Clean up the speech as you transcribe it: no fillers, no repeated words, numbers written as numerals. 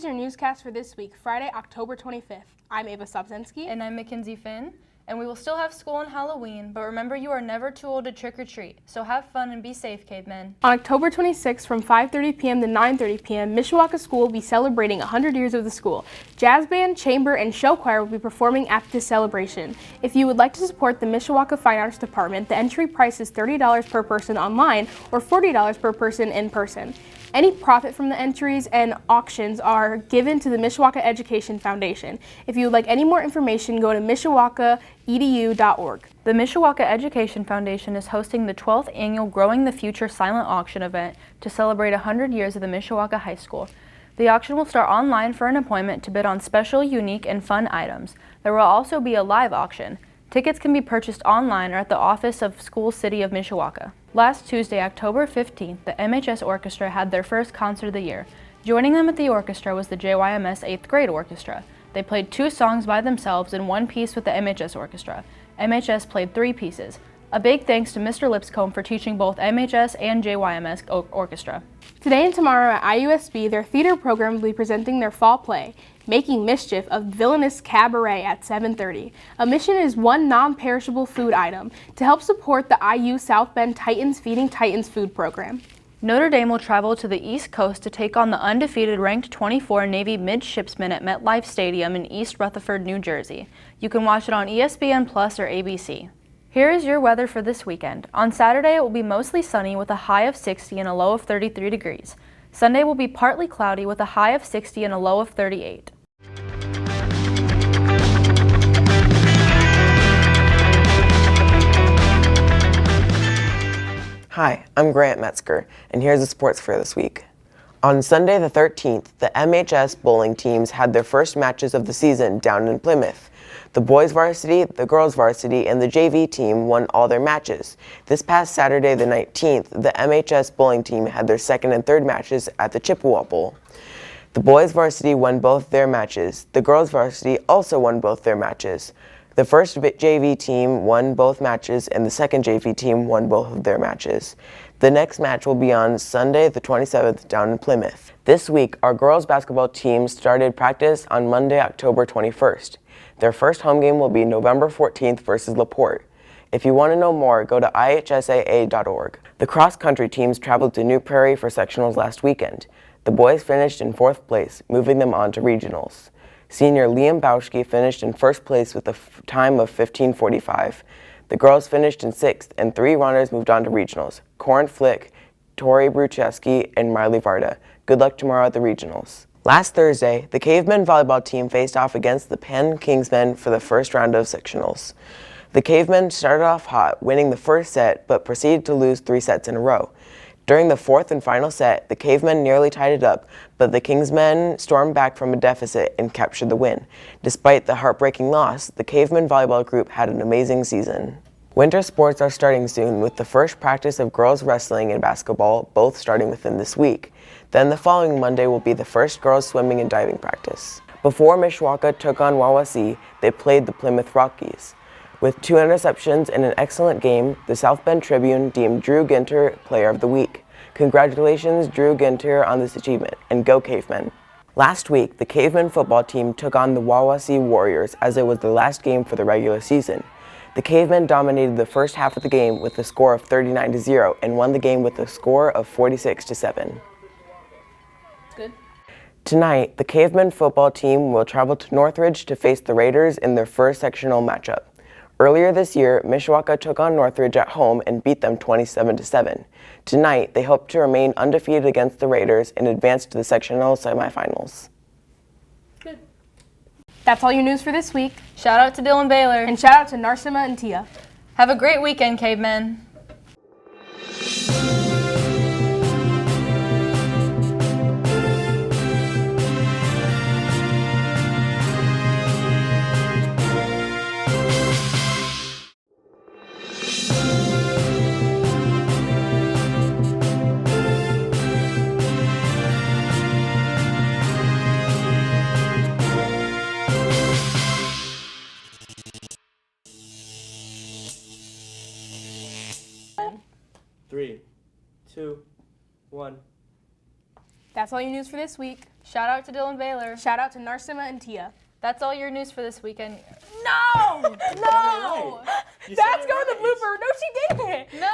your newscast for this week, Friday, October 25th. I'm Ava Sobzensky. And I'm Mackenzie Finn. And we will still have school on Halloween, but remember you are never too old to trick or treat. So have fun and be safe, cavemen. On October 26th from 5:30 p.m. to 9:30 p.m., Mishawaka School will be celebrating 100 years of the school. Jazz band, chamber, and show choir will be performing at this celebration. If you would like to support the Mishawaka Fine Arts Department, the entry price is $30 per person online or $40 per person in person. Any profit from the entries and auctions are given to the Mishawaka Education Foundation. If you would like any more information, go to mishawakaedu.org. The Mishawaka Education Foundation is hosting the 12th annual Growing the Future silent auction event to celebrate 100 years of the Mishawaka High School. The auction will start online for an appointment to bid on special, unique, and fun items. There will also be a live auction. Tickets can be purchased online or at the office of School City of Mishawaka. Last Tuesday, October 15th, the MHS Orchestra had their first concert of the year. Joining them at the orchestra was the JYMS 8th grade orchestra. They played 2 songs by themselves and 1 piece with the MHS Orchestra. MHS played 3 pieces. A big thanks to Mr. Lipscomb for teaching both MHS and JYMS Orchestra. Today and tomorrow at IUSB, their theater program will be presenting their fall play, Making Mischief, a Villainous Cabaret at 7:30. A mission is one non-perishable food item to help support the IU South Bend Titans Feeding Titans food program. Notre Dame will travel to the East Coast to take on the undefeated ranked 24 Navy midshipsmen at MetLife Stadium in East Rutherford, New Jersey. You can watch it on ESPN Plus or ABC. Here is your weather for this weekend. On Saturday, it will be mostly sunny with a high of 60 and a low of 33 degrees. Sunday will be partly cloudy with a high of 60 and a low of 38. Hi, I'm Grant Metzger, and here's the sports for this week. On Sunday the 13th, the MHS bowling teams had their first matches of the season down in Plymouth. The boys varsity, the girls varsity, and the JV team won all their matches. This past Saturday the 19th, the MHS bowling team had their second and third matches at the Chippewa Bowl. The boys varsity won both their matches. The girls varsity also won both their matches. The first JV team won both matches, and the second JV team won both of their matches. The next match will be on Sunday the 27th down in Plymouth. This week, our girls basketball team started practice on Monday, October 21st. Their first home game will be November 14th versus LaPorte. If you want to know more, go to ihsaa.org. The cross-country teams traveled to New Prairie for sectionals last weekend. The boys finished in 4th place, moving them on to regionals. Senior Liam Bauschke finished in first place with a time of 15:45. The girls finished in 6th, and 3 runners moved on to regionals: Corin Flick, Tori Brucheski, and Marley Varda. Good luck tomorrow at the regionals. Last Thursday, the Cavemen volleyball team faced off against the Penn Kingsmen for the first round of sectionals. The Cavemen started off hot, winning the first set, but proceeded to lose 3 sets in a row. During the 4th and final set, the Cavemen nearly tied it up, but the Kingsmen stormed back from a deficit and captured the win. Despite the heartbreaking loss, the Cavemen volleyball group had an amazing season. Winter sports are starting soon, with the first practice of girls wrestling and basketball both starting within this week. Then the following Monday will be the first girls swimming and diving practice. Before Mishawaka took on Wawasee, they played the Plymouth Rockies. With 2 interceptions and an excellent game, the South Bend Tribune deemed Drew Ginter Player of the Week. Congratulations, Drew Ginter, on this achievement, and go Cavemen. Last week, the Cavemen football team took on the Wawasee Warriors as it was the last game for the regular season. The Cavemen dominated the first half of the game with a score of 39-0 and won the game with a score of 46-7. Good. Tonight, the Cavemen football team will travel to Northridge to face the Raiders in their first sectional matchup. Earlier this year, Mishawaka took on Northridge at home and beat them 27-7. Tonight, they hope to remain undefeated against the Raiders and advance to the sectional semifinals. Good. That's all your news for this week. Shout out to Dylan Baylor. And shout out to Narsima and Tia. Have a great weekend, cavemen. Three, two, one. That's all your news for this week. Shout out to Dylan Baylor. Shout out to Narsima and Tia. That's all your news for this weekend. No! No! That's going to the blooper. No, she didn't. No.